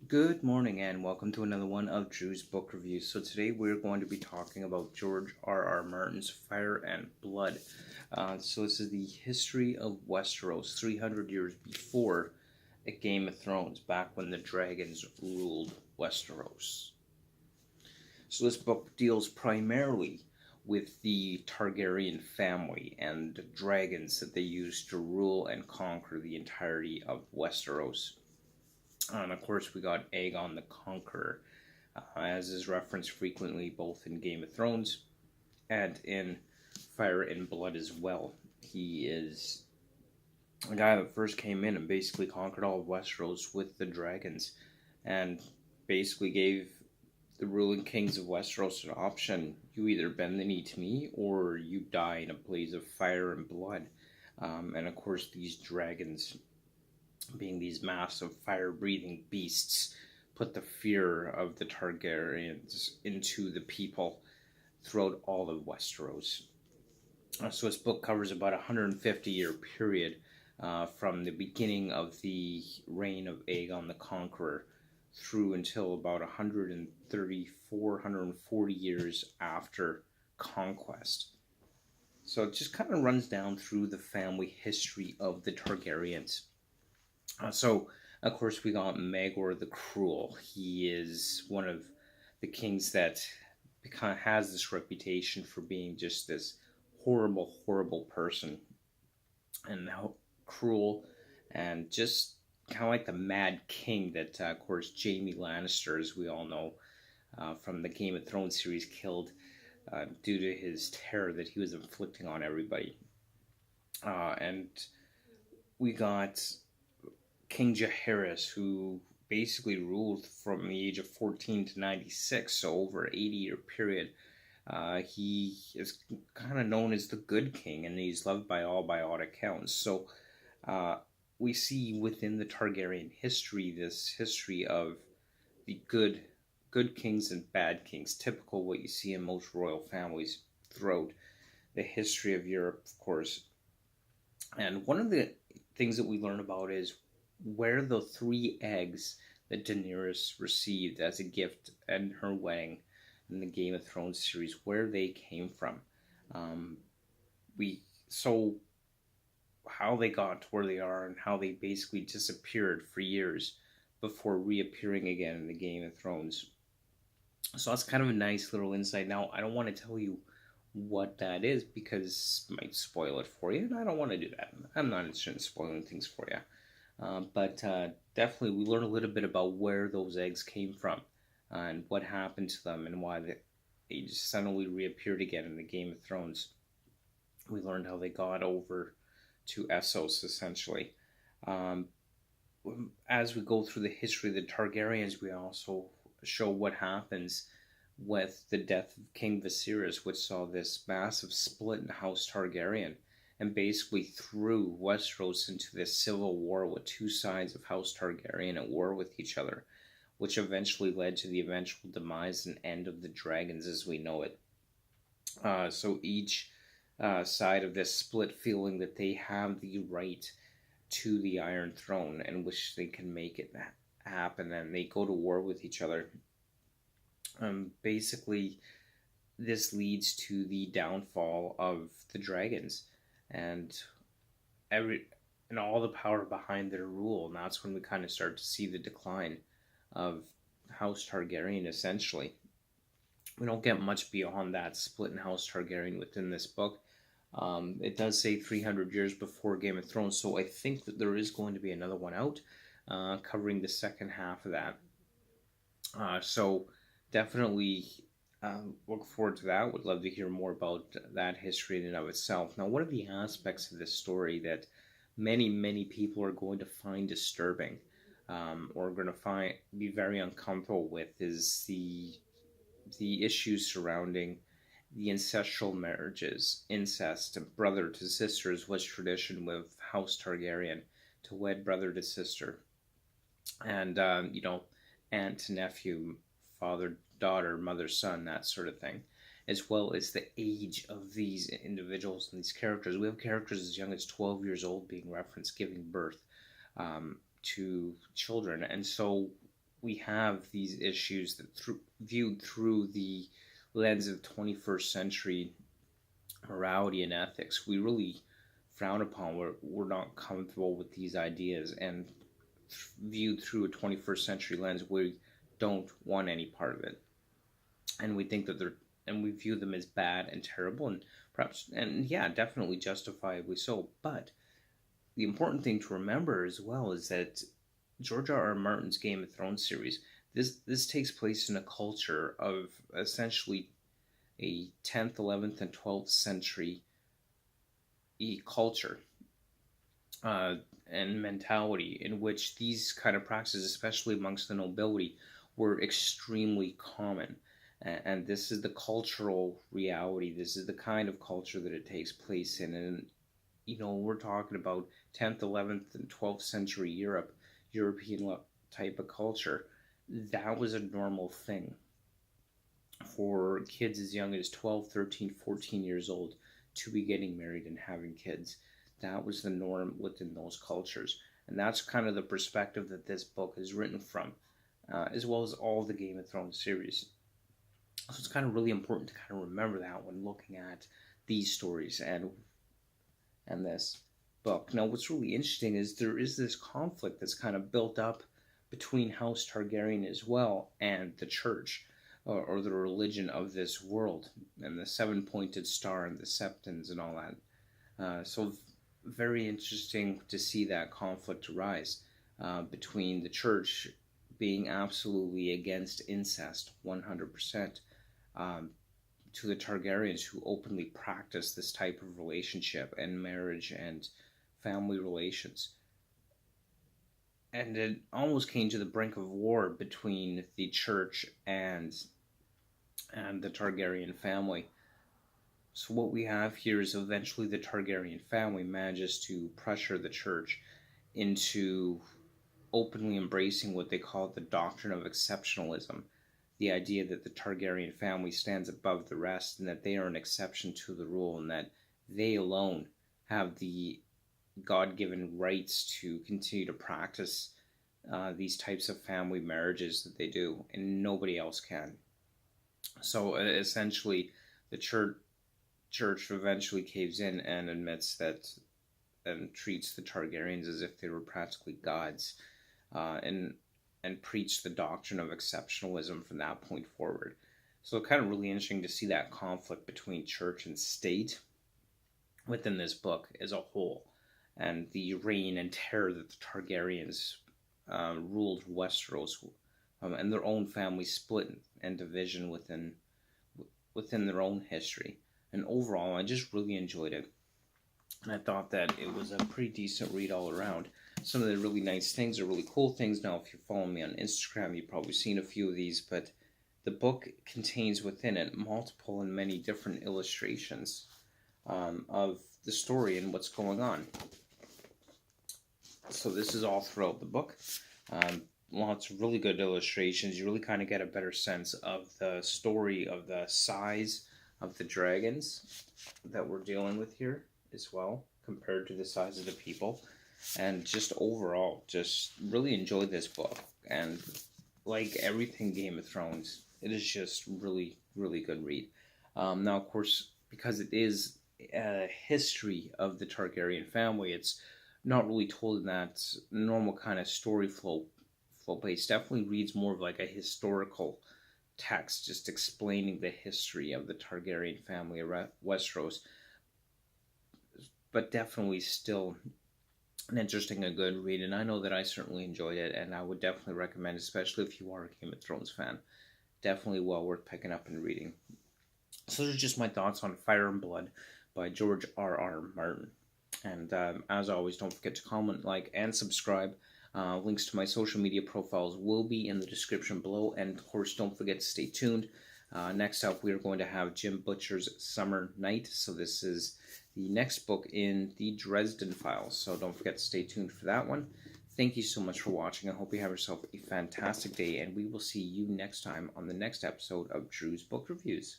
Good morning and welcome to another one of Drew's Book Reviews. So today we're going to be talking about George R. Martin's Fire and Blood. So this is the history of Westeros 300 years before a Game of Thrones, back when the dragons ruled Westeros. So this book deals primarily with the Targaryen family and the dragons that they used to rule and conquer the entirety of Westeros. And of course, we got Aegon the Conqueror, as is referenced frequently both in Game of Thrones and in Fire and Blood as well. He is a guy that first came in and basically conquered all of Westeros with the dragons, and basically gave the ruling kings of Westeros an option: you either bend the knee to me or you die in a blaze of fire and blood. And of course, these dragons, being these massive fire-breathing beasts, put the fear of the Targaryens into the people throughout all of Westeros. So this book covers about a 150-year period from the beginning of the reign of Aegon the Conqueror through until about 134, 140 years after conquest. So it just kind of runs down through the family history of the Targaryens. So, of course, we got Maegor the Cruel. He is one of the kings that kind of has this reputation for being just this horrible, horrible person, and cruel, and just kind of like the Mad King that, of course, Jaime Lannister, as we all know from the Game of Thrones series, killed due to his terror that he was inflicting on everybody. And we got King Jaehaerys, who basically ruled from the age of 14 to 96, so over an 80-year period. He is kind of known as the Good King, and he's loved by all accounts. So we see within the Targaryen history this history of the good kings and bad kings, typical what you see in most royal families throughout the history of Europe, of course. And one of the things that we learn about is where the 3 eggs that Daenerys received as a gift at her wedding in the Game of Thrones series, where they came from. So how they got to where they are and how they basically disappeared for years before reappearing again in the Game of Thrones. So that's kind of a nice little insight. Now, I don't want to tell you what that is because it might spoil it for you, and I don't want to do that. I'm not interested in spoiling things for you. But definitely we learn a little bit about where those eggs came from and what happened to them and why they just suddenly reappeared again in the Game of Thrones. We learned how they got over to Essos, essentially. As we go through the history of the Targaryens, we also show what happens with the death of King Viserys, which saw this massive split in House Targaryen and basically threw Westeros into this civil war with 2 sides of House Targaryen at war with each other, which eventually led to the eventual demise and end of the dragons as we know it. So each side of this split feeling that they have the right to the Iron Throne and wish they can make it happen, and they go to war with each other. Basically, this leads to the downfall of the dragons and all the power behind their rule, and that's when we kind of start to see the decline of House Targaryen. Essentially, we don't get much beyond that split in House Targaryen within this book. It does say 300 years before Game of Thrones, so I think that there is going to be another one out covering the second half of that. So definitely look forward to that. Would love to hear more about that history in and of itself. Now, one of the aspects of this story that many people are going to find disturbing, or going to be very uncomfortable with, is the issues surrounding the ancestral marriages. Incest and brother to sisters was tradition with House Targaryen, to wed brother to sister, and aunt to nephew, father daughter, mother son, that sort of thing, as well as the age of these individuals and these characters. We have characters as young as 12 years old being referenced, giving birth to children. And so we have these issues that viewed through the lens of 21st century morality and ethics, we really frown upon. We're not comfortable with these ideas, and viewed through a 21st century lens, we don't want any part of it, and we think that they're and we view them as bad and terrible, and perhaps, and yeah, definitely justifiably so. But the important thing to remember as well is that George R. R. Martin's Game of Thrones series, this takes place in a culture of essentially a 10th, 11th, and 12th century culture, uh, and mentality in which these kind of practices, especially amongst the nobility, were extremely common. And this is the cultural reality. This is the kind of culture that it takes place in. And, we're talking about 10th, 11th, and 12th century European type of culture. That was a normal thing for kids as young as 12, 13, 14 years old to be getting married and having kids. That was the norm within those cultures. And that's kind of the perspective that this book is written from, as well as all the Game of Thrones series. So it's kind of really important to kind of remember that when looking at these stories and this book. Now, what's really interesting is there is this conflict that's kind of built up between House Targaryen as well and the church, or the religion of this world, and the seven-pointed star and the septons and all that. So very interesting to see that conflict arise between the church being absolutely against incest 100%, to the Targaryens, who openly practice this type of relationship and marriage and family relations. And it almost came to the brink of war between the church and the Targaryen family. So what we have here is eventually the Targaryen family manages to pressure the church into openly embracing what they call the doctrine of exceptionalism, the idea that the Targaryen family stands above the rest and that they are an exception to the rule, and that they alone have the God-given rights to continue to practice these types of family marriages that they do, and nobody else can. So essentially, the church eventually caves in and admits that, and treats the Targaryens as if they were practically gods, and preach the doctrine of exceptionalism from that point forward. So kind of really interesting to see that conflict between church and state within this book as a whole, and the reign and terror that the Targaryens ruled Westeros, and their own family split and division within their own history. And overall, I just really enjoyed it, and I thought that it was a pretty decent read all around. Some of the really nice things are really cool things. Now, if you follow me on Instagram, you've probably seen a few of these, but the book contains within it multiple and many different illustrations of the story and what's going on. So this is all throughout the book. Lots of really good illustrations. You really kind of get a better sense of the story, of the size of the dragons that we're dealing with here as well, compared to the size of the people. And just overall, just really enjoyed this book. And like everything Game of Thrones, it is just really, really good read. Now, of course, because it is a history of the Targaryen family, it's not really told in that normal kind of story flow base. Definitely reads more of like a historical text, just explaining the history of the Targaryen family of Westeros. But definitely still an interesting and good read, and I know that I certainly enjoyed it, and I would definitely recommend, especially if you are a Game of Thrones fan. Definitely well worth picking up and reading. So those are just my thoughts on Fire and Blood by George R. R. Martin. And as always, don't forget to comment, like, and subscribe. Links to my social media profiles will be in the description below, and of course, don't forget to stay tuned. Next up, we are going to have Jim Butcher's Summer Night. So this is the next book in the Dresden Files. So don't forget to stay tuned for that one. Thank you so much for watching. I hope you have yourself a fantastic day, and we will see you next time on the next episode of Drew's Book Reviews.